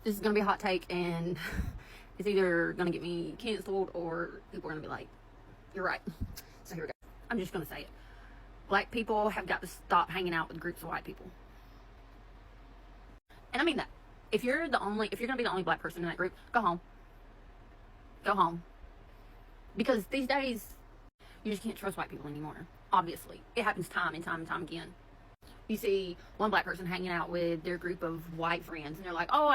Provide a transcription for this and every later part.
this is going to be a hot take, and it's either going to get me canceled or people are going to be like, you're right. So here we go. I'm just going to say it. Black people have got to stop hanging out with groups of white people. And I mean that. If you're going to be the only black person in that group, go home. Go home. Because these days, you just can't trust white people anymore. Obviously. It happens time and time and time again. You see one black person hanging out with their group of white friends, and they're like, oh,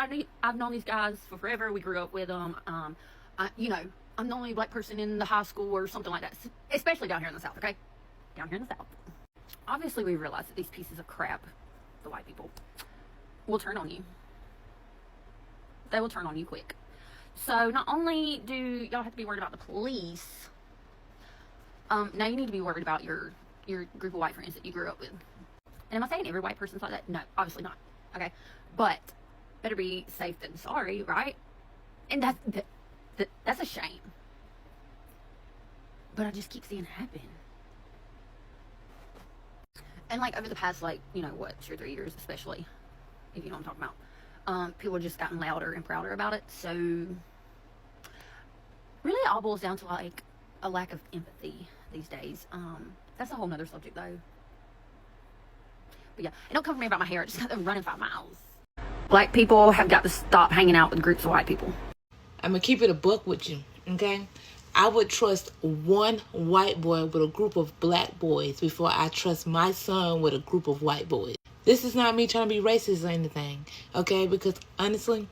I've known these guys for forever. We grew up with them. I'm the only black person in the high school or something like that. Especially down here in the South, okay? Down here in the South. Obviously, we realize that these pieces of crap, the white people, will turn on you. They will turn on you quick. So not only do y'all have to be worried about the police, now you need to be worried about your group of white friends that you grew up with. And am I saying every white person's like that? No, obviously not. Okay, but better be safe than sorry, right? And that's a shame. But I just keep seeing it happen. And like over the past, like, 2 or 3 years, especially, if you know what I'm talking about, people have just gotten louder and prouder about it. So really, it all boils down to like a lack of empathy these days. That's a whole nother subject though. But yeah, and don't come for me about my hair. I just got them running 5 miles. Black people have got to stop hanging out with groups of white people. I'm going to keep it a buck with you, okay? I would trust one white boy with a group of black boys before I trust my son with a group of white boys. This is not me trying to be racist or anything, okay? Because honestly,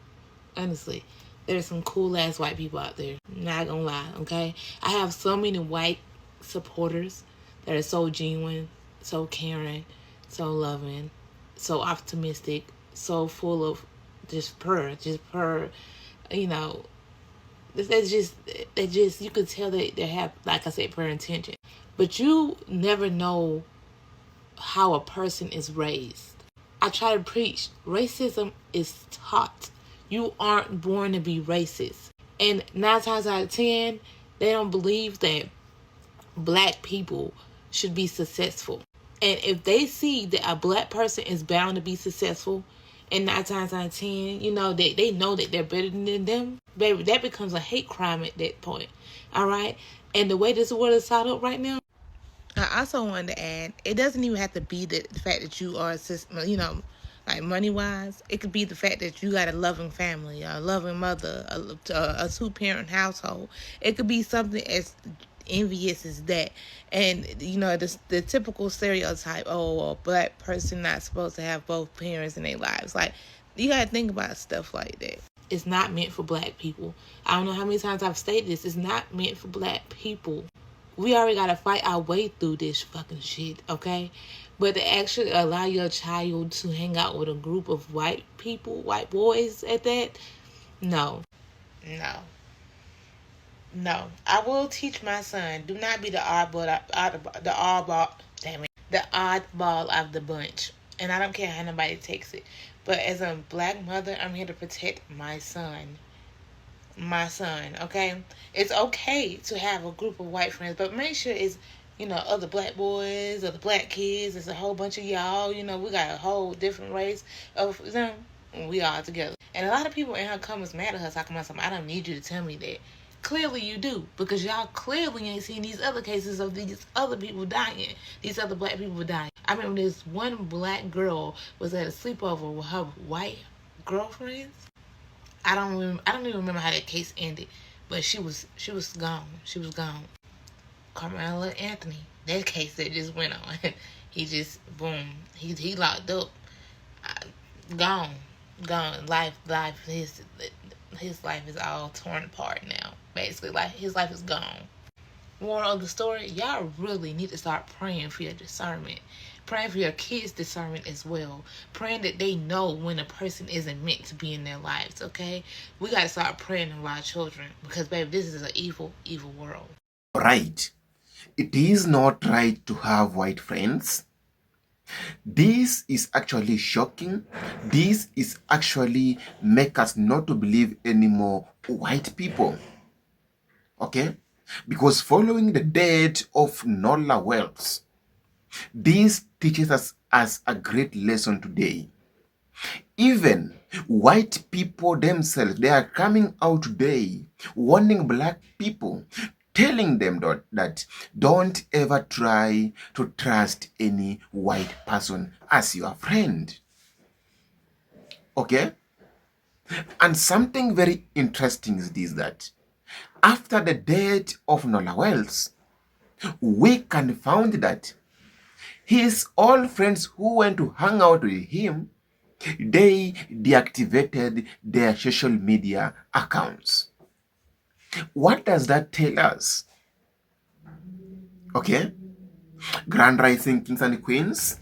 there's some cool-ass white people out there. Not gonna lie, okay? I have so many white supporters that are so genuine, so caring, so loving, so optimistic, so full of just pure, they just, you could tell that they have, like I said, pure intention. But you never know how a person is raised. I try to preach, racism is taught. You aren't born to be racist. And 9 times out of 10, they don't believe that black people should be successful. And if they see that a black person is bound to be successful, and 9 times out of 10, they know that they're better than them, baby, that becomes a hate crime at that point. All right? And the way this world is set up right now, I also wanted to add, it doesn't even have to be the fact that you are, like money-wise. It could be the fact that you got a loving family, a loving mother, a 2-parent household. It could be something as envious as that. And the typical stereotype, a black person not supposed to have both parents in their lives. Like, you gotta think about stuff like that. It's not meant for black people. I don't know how many times I've stated this. It's not meant for black people. We already gotta fight our way through this fucking shit, okay? But to actually allow your child to hang out with a group of white people, white boys at that, no. I will teach my son, do not be the oddball of the bunch. And I don't care how nobody takes it. But as a black mother, I'm here to protect my son. Okay? It's okay to have a group of white friends, but make sure it's, other black boys, other black kids. It's a whole bunch of y'all. We got a whole different race of them. We all together. And a lot of people in her comments mad at her talking about something. I don't need you to tell me that. Clearly you do, because y'all clearly ain't seen these other cases of these other people dying. These other black people dying. I remember this one black girl was at a sleepover with her white girlfriends. I don't even remember how that case ended, but she was gone. She was gone. Carmela Anthony, that case that just went on. He just boom. He locked up. Gone. His life is all torn apart now. Basically, his life is gone. Moral of the story, y'all really need to start praying for your discernment. Praying for your kids' discernment as well. Praying that they know when a person isn't meant to be in their lives, okay? We got to start praying for our children, because, baby, this is an evil, evil world. Right. It is not right to have white friends. This is actually shocking. This is actually make us not to believe anymore white people. Okay? Because following the death of Nola Wells, this teaches us as a great lesson today. Even white people themselves, they are coming out today warning black people, telling them that don't ever try to trust any white person as your friend. Okay? And something very interesting is this, that after the death of Nola Wells, we can found that his old friends who went to hang out with him, they deactivated their social media accounts. What does that tell us? Okay, Grand Rising Kings and Queens,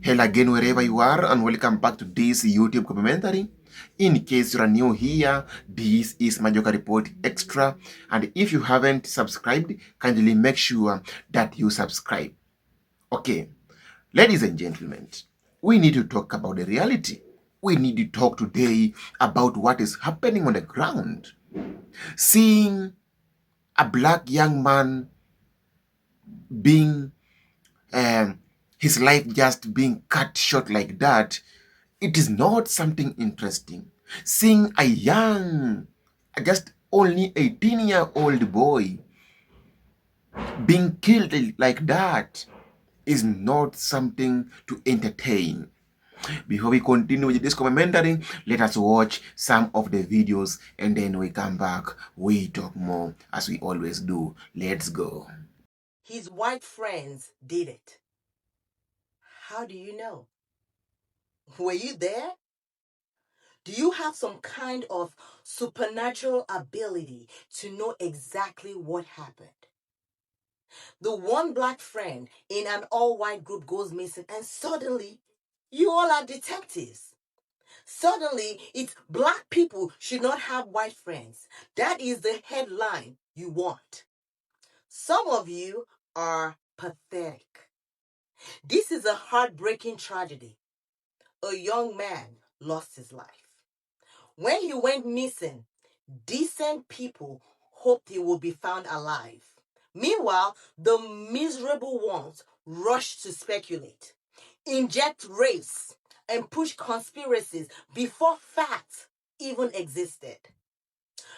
hello again wherever you are, and welcome back to this YouTube commentary. In case you are new here, this is Majoka Report Extra, and if you haven't subscribed, kindly make sure that you subscribe. Okay, ladies and gentlemen, we need to talk about the reality. We need to talk today about what is happening on the ground. Seeing a black young man being, his life just being cut short like that, it is not something interesting. Seeing a young, just only 18-year-old boy being killed like that is not something to entertain. Before we continue with this commentary, let us watch some of the videos and then we come back. We talk more as we always do. Let's go. His white friends did it. How do you know? Were you there? Do you have some kind of supernatural ability to know exactly what happened? The one black friend in an all-white group goes missing and suddenly you all are detectives. Suddenly, it's black people should not have white friends. That is the headline you want. Some of you are pathetic. This is a heartbreaking tragedy. A young man lost his life. When he went missing, decent people hoped he would be found alive. Meanwhile, the miserable ones rushed to speculate, inject race, and push conspiracies before facts even existed.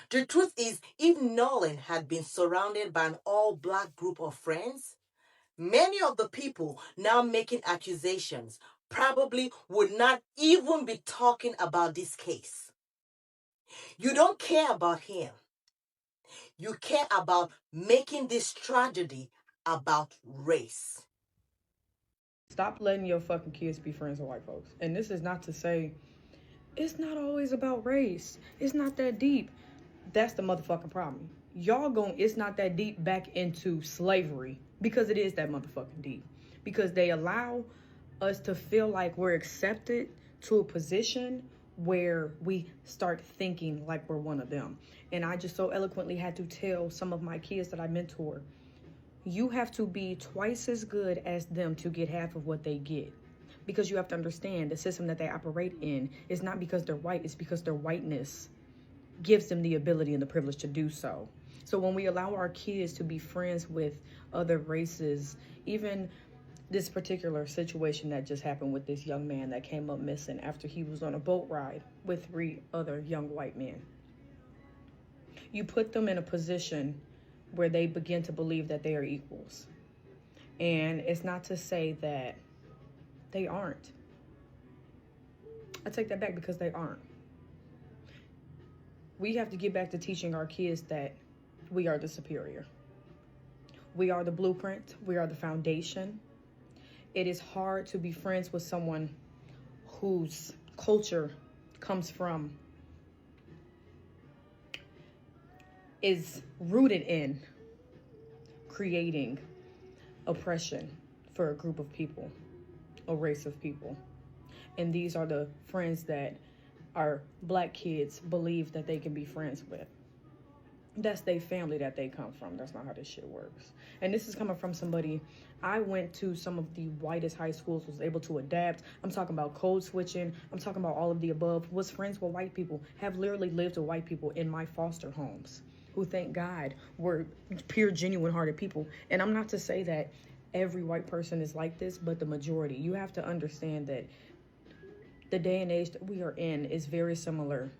The truth is, if Nolan had been surrounded by an all-black group of friends, many of the people now making accusations probably would not even be talking about this case. You don't care about him. You care about making this tragedy about race. Stop letting your fucking kids be friends with white folks. And this is not to say it's not always about race. It's not that deep. That's the motherfucking problem. Y'all it's not that deep back into slavery because it is that motherfucking deep. Because they allow us to feel like we're accepted to a position where we start thinking like we're one of them. And I just so eloquently had to tell some of my kids that I mentor, you have to be twice as good as them to get half of what they get. Because you have to understand the system that they operate in is not because they're white, it's because their whiteness gives them the ability and the privilege to do so. So when we allow our kids to be friends with other races, even this particular situation that just happened with this young man that came up missing after he was on a boat ride with 3 other young white men. You put them in a position where they begin to believe that they are equals. And it's not to say that they aren't. I take that back because they aren't. We have to get back to teaching our kids that we are the superior. We are the blueprint. We are the foundation. It is hard to be friends with someone whose culture comes from, is rooted in creating oppression for a group of people, a race of people. And these are the friends that our black kids believe that they can be friends with. That's their family that they come from. That's not how this shit works. And this is coming from somebody, I went to some of the whitest high schools, was able to adapt. I'm talking about code switching. I'm talking about all of the above. Was friends with white people, have literally lived with white people in my foster homes, who, thank God, were pure, genuine-hearted people. And I'm not to say that every white person is like this, but the majority. You have to understand that The day and age that we are in is very similar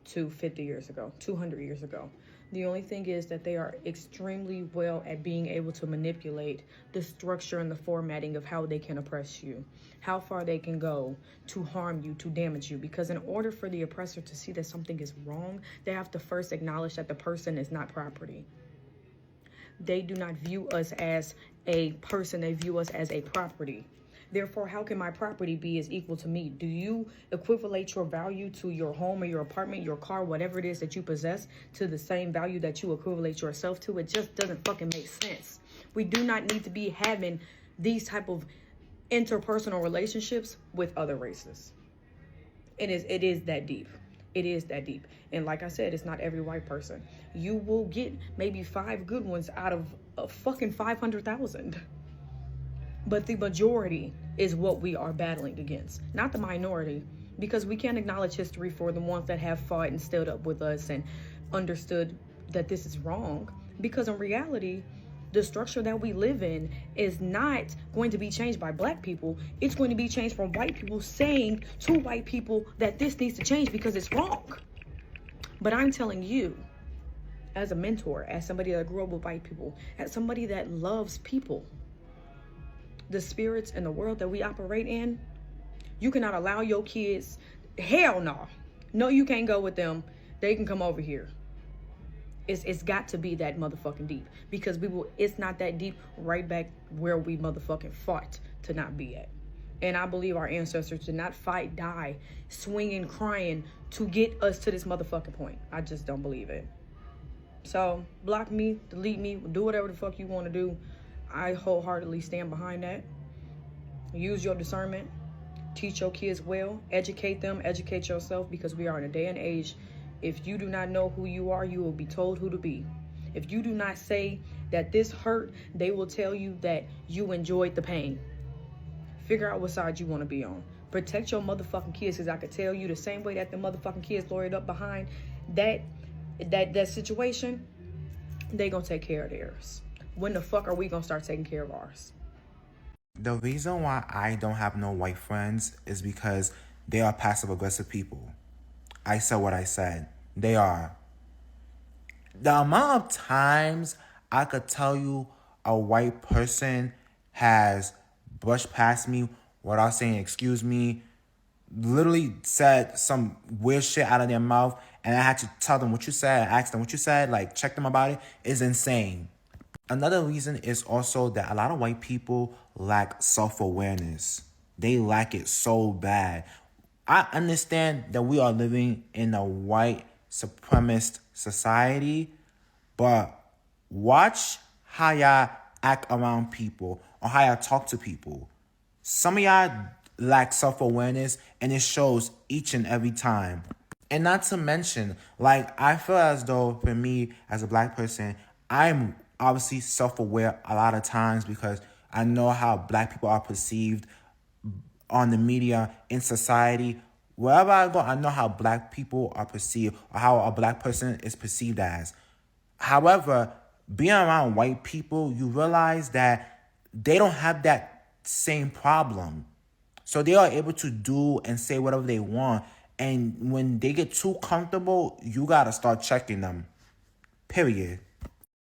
to 50 years ago, 200 years ago. The only thing is that they are extremely well at being able to manipulate the structure and the formatting of how they can oppress you, how far they can go to harm you, to damage you. Because in order for the oppressor to see that something is wrong, they have to first acknowledge that the person is not property. They do not view us as a person, they view us as a property. Therefore, how can my property be as equal to me? Do you equivalate your value to your home or your apartment, your car, whatever it is that you possess, to the same value that you equivalate yourself to? It just doesn't fucking make sense. We do not need to be having these type of interpersonal relationships with other races. It is that deep. It is that deep. And like I said, it's not every white person. You will get maybe 5 good ones out of a fucking 500,000. But the majority is what we are battling against, not the minority, because we can't acknowledge history for the ones that have fought and stood up with us and understood that this is wrong. Because in reality, the structure that we live in is not going to be changed by black people. It's going to be changed from white people saying to white people that this needs to change because it's wrong. But I'm telling you, as a mentor, as somebody that grew up with white people, as somebody that loves people, the spirits and the world that we operate in, you cannot allow your kids, hell no. No, you can't go with them. They can come over here. It's got to be that motherfucking deep, because it's not that deep right back where we motherfucking fought to not be at. And I believe our ancestors did not fight, die, swinging, crying to get us to this motherfucking point. I just don't believe it. So block me, delete me, do whatever the fuck you want to do. I wholeheartedly stand behind that. Use your discernment. Teach your kids well. Educate them. Educate yourself, because we are in a day and age. If you do not know who you are, you will be told who to be. If you do not say that this hurt, they will tell you that you enjoyed the pain. Figure out what side you want to be on. Protect your motherfucking kids, because I could tell you the same way that the motherfucking kids lawyered up behind that situation, they gonna take care of theirs. When the fuck are we gonna start taking care of ours? The reason why I don't have no white friends is because they are passive-aggressive people. I said what I said. They are. The amount of times I could tell you a white person has brushed past me without saying excuse me, literally said some weird shit out of their mouth, and I had to tell them what you said, ask them what you said, like check them about it, is insane. Another reason is also that a lot of white people lack self-awareness. They lack it so bad. I understand that we are living in a white supremacist society, but watch how y'all act around people or how y'all talk to people. Some of y'all lack self-awareness, and it shows each and every time. And not to mention, like, I feel as though for me as a black person, I'm obviously self-aware a lot of times because I know how black people are perceived on the media, in society. Wherever I go, I know how black people are perceived or how a black person is perceived as. However, being around white people, you realize that they don't have that same problem. So they are able to do and say whatever they want. And when they get too comfortable, you gotta start checking them. Period.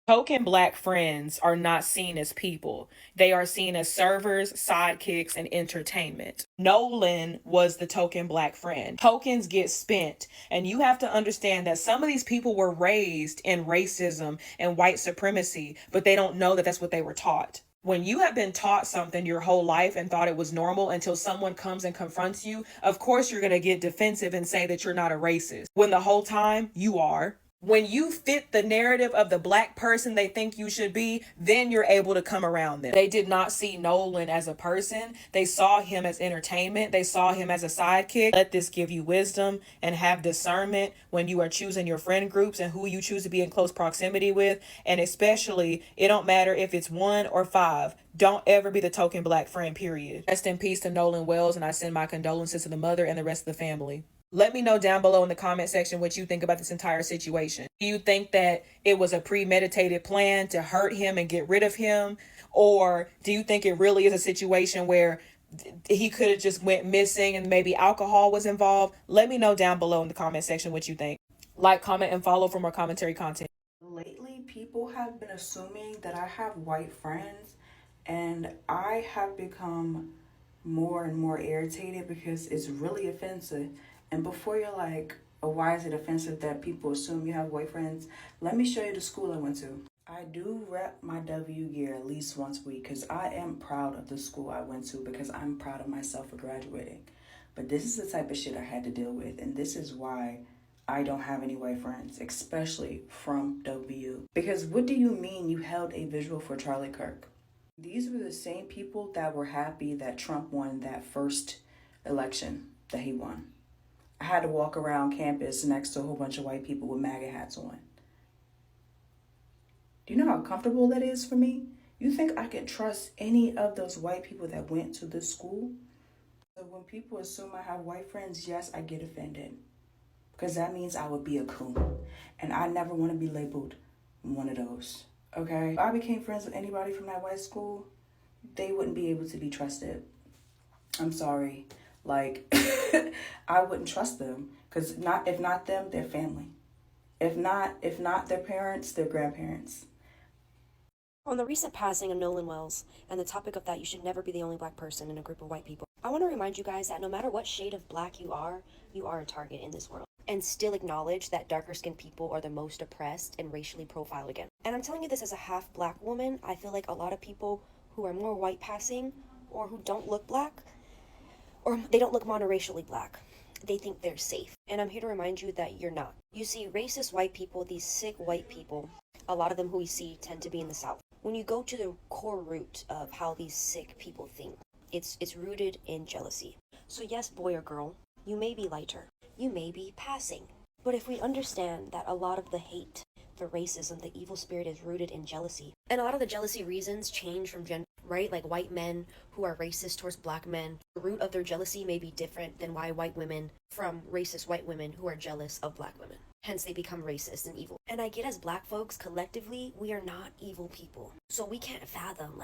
Token black friends are not seen as people. They are seen as servers, sidekicks, and entertainment. Nolan was the token black friend. Tokens get spent, and you have to understand that some of these people were raised in racism and white supremacy, but they don't know that that's what they were taught. When you have been taught something your whole life and thought it was normal until someone comes and confronts you, of course you're going to get defensive and say that you're not a racist, when the whole time you are. When you fit the narrative of the black person they think you should be, then you're able to come around them. They did not see Nolan as a person. They saw him as entertainment. They saw him as a sidekick. Let this give you wisdom and have discernment when you are choosing your friend groups and who you choose to be in close proximity with. And especially, it don't matter if it's 1 or 5. Don't ever be the token black friend, period. Rest in peace to Nolan Wells, and I send my condolences to the mother and the rest of the family. Let me know down below in the comment section what you think about this entire situation. Do you think that it was a premeditated plan to hurt him and get rid of him? Or do you think it really is a situation where he could have just went missing and maybe alcohol was involved. Let me know down below in the comment section what you think. Like, comment, and follow for more commentary content. Lately, people have been assuming that I have white friends, and I have become more and more irritated because it's really offensive. And before you're like, oh, why is it offensive that people assume you have white friends? Let me show you the school I went to. I do rep my W gear at least once a week because I am proud of the school I went to, because I'm proud of myself for graduating. But this is the type of shit I had to deal with, and this is why I don't have any white friends, especially from W. Because what do you mean you held a visual for Charlie Kirk? These were the same people that were happy that Trump won that first election that he won. I had to walk around campus next to a whole bunch of white people with MAGA hats on. Do you know how comfortable that is for me? You think I can trust any of those white people that went to this school? So when people assume I have white friends, yes, I get offended. Because that means I would be a coon. And I never want to be labeled one of those. Okay? If I became friends with anybody from that white school, they wouldn't be able to be trusted. I'm sorry. Like, I wouldn't trust them. Because if not them, their family. If not their parents, their grandparents. On the recent passing of Nolan Wells, and the topic of that you should never be the only black person in a group of white people, I want to remind you guys that no matter what shade of black you are a target in this world. And still acknowledge that darker skinned people are the most oppressed and racially profiled again. And I'm telling you this as a half black woman. I feel like a lot of people who are more white passing, or who don't look black, or they don't look monoracially black, they think they're safe. And I'm here to remind you that you're not. You see, racist white people, these sick white people, a lot of them who we see tend to be in the South. When you go to the core root of how these sick people think, it's rooted in jealousy. So yes, boy or girl, you may be lighter, you may be passing. But if we understand that a lot of the hate, the racism, the evil spirit is rooted in jealousy. And a lot of the jealousy reasons change from gender, right? Like white men who are racist towards black men, the root of their jealousy may be different than why white women from racist white women who are jealous of black women. Hence they become racist and evil. And I get, as black folks, collectively, we are not evil people. So we can't fathom,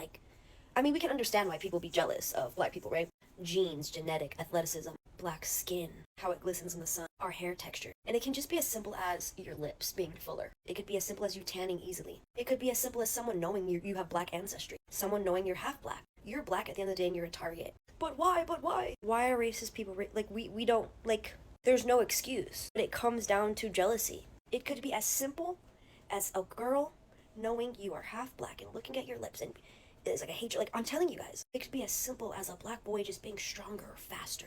we can understand why people be jealous of black people, right? Genes, genetic, athleticism, black skin, how it glistens in the sun, our hair texture. And it can just be as simple as your lips being fuller. It could be as simple as you tanning easily. It could be as simple as someone knowing you have black ancestry. Someone knowing you're half black. You're black at the end of the day and you're a target. But why? Why are racist people, we don't, there's no excuse. But it comes down to jealousy. It could be as simple as a girl knowing you are half black and looking at your lips and it's like a hatred. I'm telling you guys, it could be as simple as a black boy just being stronger or faster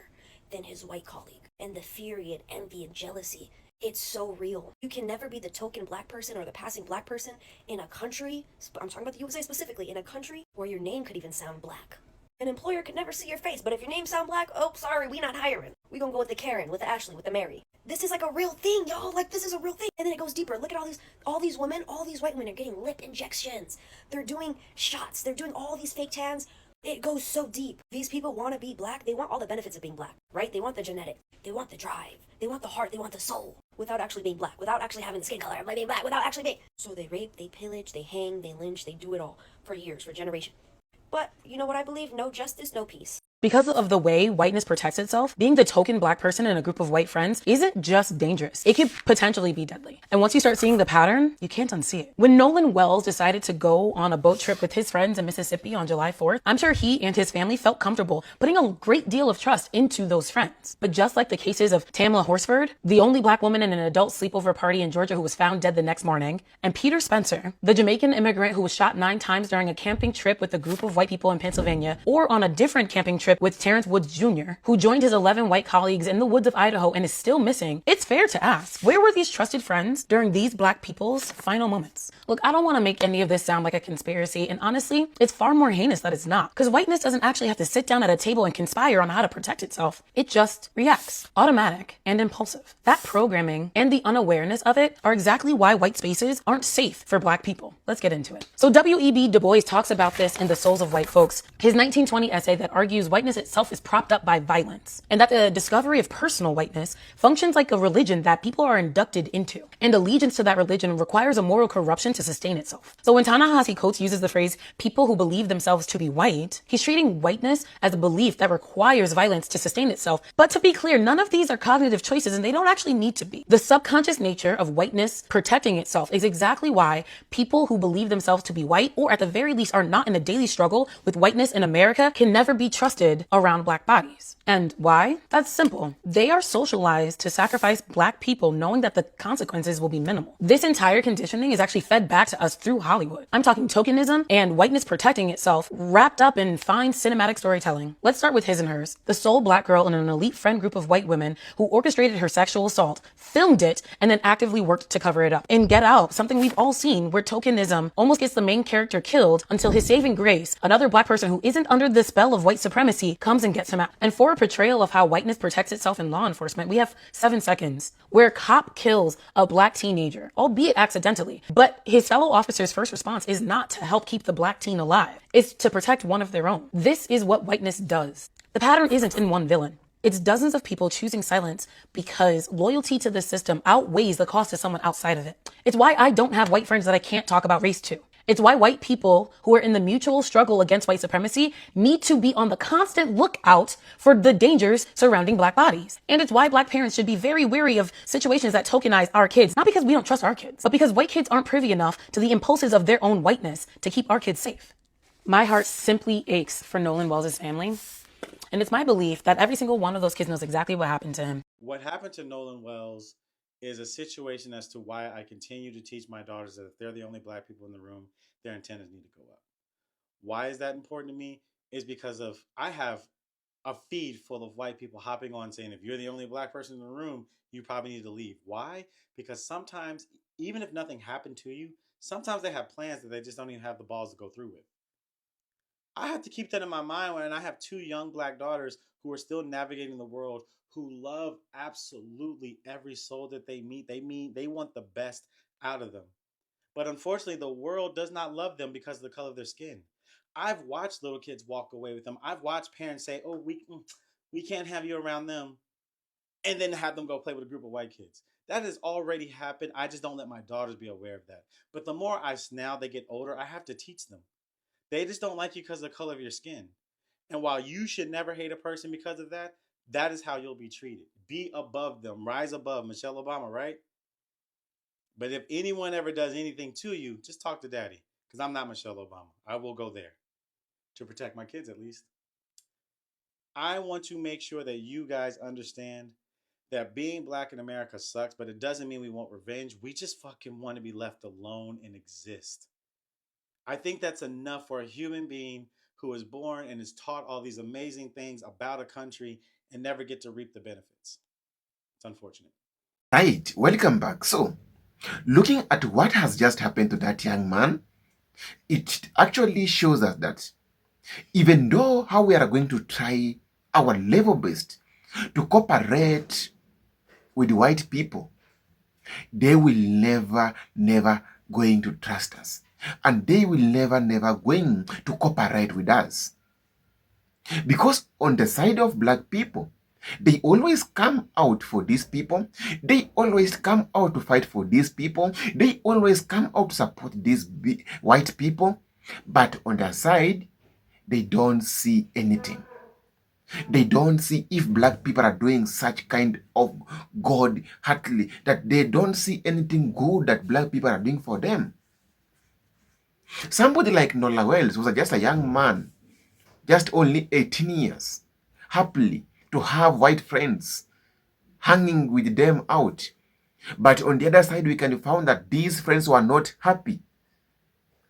than his white colleague. And the fury and envy and jealousy, it's so real. You can never be the token black person or the passing black person in a country, I'm talking about the USA specifically, in a country where your name could even sound black. An employer could never see your face, but if your name sound black, oh, sorry, we not hiring. We gonna go with the Karen, with the Ashley, with the Mary. This is like a real thing, y'all. This is a real thing. And then it goes deeper. Look at all these women, all these white women are getting lip injections. They're doing shots. They're doing all these fake tans. It goes so deep. These people want to be black. They want all the benefits of being black, right? They want the genetic. They want the drive. They want the heart. They want the soul. Without actually being black. Without actually having the skin color. Being black. Without actually being. So they rape, they pillage, they hang, they lynch. They do it all for years, for generations. But you know what I believe? No justice, no peace. Because of the way whiteness protects itself, being the token black person in a group of white friends isn't just dangerous. It could potentially be deadly. And once you start seeing the pattern, you can't unsee it. When Nolan Wells decided to go on a boat trip with his friends in Mississippi on July 4th, I'm sure he and his family felt comfortable putting a great deal of trust into those friends. But just like the cases of Tamla Horsford, the only black woman in an adult sleepover party in Georgia who was found dead the next morning, and Peter Spencer, the Jamaican immigrant who was shot 9 times during a camping trip with a group of white people in Pennsylvania, or on a different camping trip with Terrence Woods Jr., who joined his 11 white colleagues in the woods of Idaho and is still missing, it's fair to ask, where were these trusted friends during these black people's final moments? Look, I don't want to make any of this sound like a conspiracy, and honestly, it's far more heinous that it's not, because whiteness doesn't actually have to sit down at a table and conspire on how to protect itself. It just reacts, automatic and impulsive. That programming and the unawareness of it are exactly why white spaces aren't safe for black people. Let's get into it. So W.E.B. Du Bois talks about this in The Souls of White Folks, his 1920 essay that argues white whiteness itself is propped up by violence, and that the discovery of personal whiteness functions like a religion that people are inducted into, and allegiance to that religion requires a moral corruption to sustain itself. So when Ta-Nehisi Coates uses the phrase people who believe themselves to be white, he's treating whiteness as a belief that requires violence to sustain itself. But to be clear, none of these are cognitive choices, and they don't actually need to be. The subconscious nature of whiteness protecting itself is exactly why people who believe themselves to be white, or at the very least are not in a daily struggle with whiteness in America, can never be trusted around black bodies. And why? That's simple. They are socialized to sacrifice black people knowing that the consequences will be minimal. This entire conditioning is actually fed back to us through Hollywood. I'm talking tokenism and whiteness protecting itself wrapped up in fine cinematic storytelling. Let's start with His and Hers. The sole black girl in an elite friend group of white women who orchestrated her sexual assault, filmed it, and then actively worked to cover it up. In Get Out, something we've all seen, where tokenism almost gets the main character killed until his saving grace, another black person who isn't under the spell of white supremacy, comes and gets him out. And for a portrayal of how whiteness protects itself in law enforcement, we have 7 Seconds, where a cop kills a black teenager, albeit accidentally, but his fellow officer's first response is not to help keep the black teen alive. It's to protect one of their own. This is what whiteness does. The pattern isn't in one villain. It's dozens of people choosing silence because loyalty to the system outweighs the cost to someone outside of it. It's why I don't have white friends that I can't talk about race to. It's why white people who are in the mutual struggle against white supremacy need to be on the constant lookout for the dangers surrounding black bodies. And it's why black parents should be very wary of situations that tokenize our kids, not because we don't trust our kids, but because white kids aren't privy enough to the impulses of their own whiteness to keep our kids safe. My heart simply aches for Nolan Wells' family. And it's my belief that every single one of those kids knows exactly what happened to him. What happened to Nolan Wells is a situation as to why I continue to teach my daughters that if they're the only black people in the room, their antennas need to go up. Why is that important to me? Is because of I have a feed full of white people hopping on saying, if you're the only black person in the room, you probably need to leave. Why? Because sometimes, even if nothing happened to you, sometimes they have plans that they just don't even have the balls to go through with. I have to keep that in my mind when I have 2 young black daughters who are still navigating the world, who love absolutely every soul that they meet. They want the best out of them. But unfortunately, the world does not love them because of the color of their skin. I've watched little kids walk away with them. I've watched parents say, "Oh, we can't have you around them," and then have them go play with a group of white kids. That has already happened. I just don't let my daughters be aware of that. But the more now they get older, I have to teach them. They just don't like you because of the color of your skin. And while you should never hate a person because of that, that is how you'll be treated. Be above them. Rise above. Michelle Obama, right? But if anyone ever does anything to you, just talk to daddy. Because I'm not Michelle Obama. I will go there. To protect my kids, at least. I want to make sure that you guys understand that being black in America sucks, but it doesn't mean we want revenge. We just fucking want to be left alone and exist. I think that's enough for a human being who is born and is taught all these amazing things about a country and never get to reap the benefits. It's unfortunate. Right, welcome back. So, looking at what has just happened to that young man, it actually shows us that even though how we are going to try our level best to cooperate with white people, they will never going to trust us. And they will never going to cooperate with us. Because on the side of black people, they always come out for these people. They always come out to fight for these people. They always come out to support these white people. But on the side, they don't see anything. They don't see if black people are doing such kind of God-heartedly, that they don't see anything good that black people are doing for them. Somebody like Nola Wells was just a young man, just only 18 years, happily to have white friends, hanging with them out. But on the other side, we can find that these friends were not happy.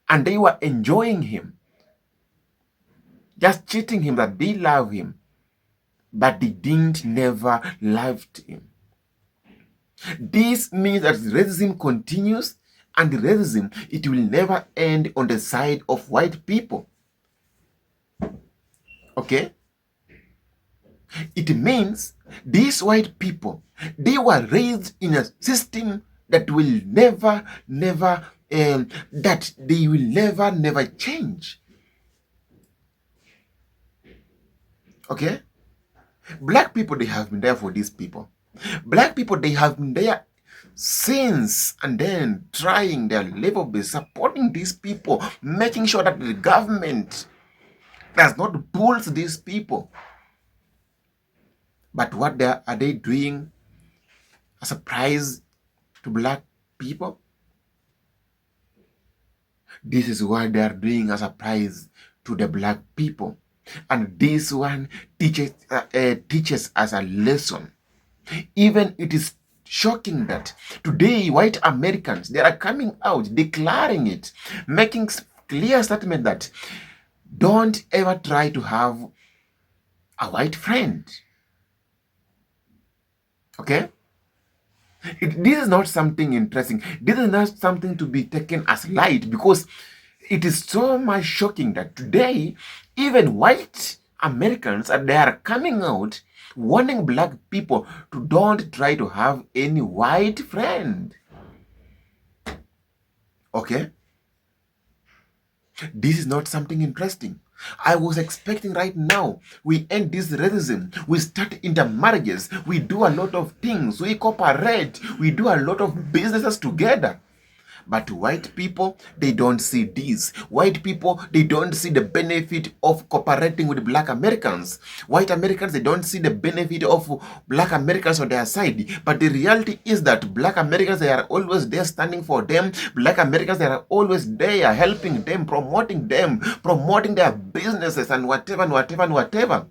And they were enjoying him, just cheating him that they love him. But they didn't never loved him. This means that racism continues, and racism, it will never end on the side of white people. Okay? It means these white people, they were raised in a system that will never change. Okay? Black people, they have been there for these people. Black people, they have been there since, and then trying their level best, supporting these people, making sure that the government does not bully these people. But what are they doing as a prize to black people? This is what they are doing as a prize to the black people. And this one teaches us a lesson. Even it is shocking that today white Americans, they are coming out declaring it, making clear statement that don't ever try to have a white friend. Okay? This is not something interesting. This is not something to be taken as light, because it is so much shocking that today even white Americans they are coming out warning black people to don't try to have any white friend. Okay? This is not something interesting. I was expecting right now we end this racism, we start intermarriages, we do a lot of things, we cooperate, we do a lot of businesses together. But white people, they don't see this. White people, they don't see the benefit of cooperating with black Americans. White Americans, they don't see the benefit of black Americans on their side. But the reality is that black Americans, they are always there standing for them. Black Americans, they are always there helping them, promoting their businesses and whatever and whatever and whatever.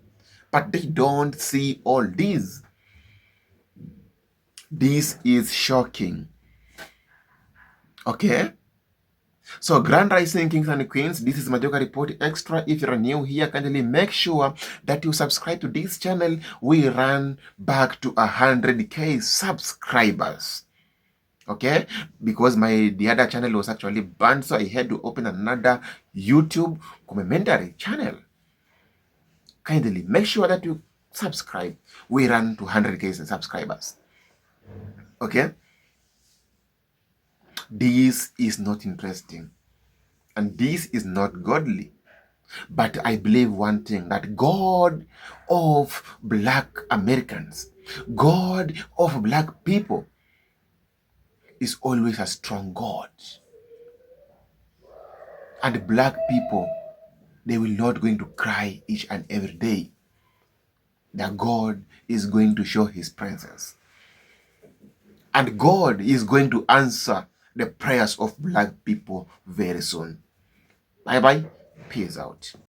But they don't see all this. This is shocking. Okay? So, Grand Rising Kings and Queens, this is Majoka Report Extra. If you're new here, kindly make sure that you subscribe to this channel. We run back to 100k subscribers. Okay? Because the other channel was actually banned, so I had to open another YouTube commentary channel. Kindly make sure that you subscribe. We run to 100k subscribers. Okay? This is not interesting. And this is not godly. But I believe one thing, that God of black Americans, God of black people is always a strong God. And black people, they will not going to cry each and every day. That God is going to show his presence. And God is going to answer the prayers of black people very soon. Bye-bye. Peace out.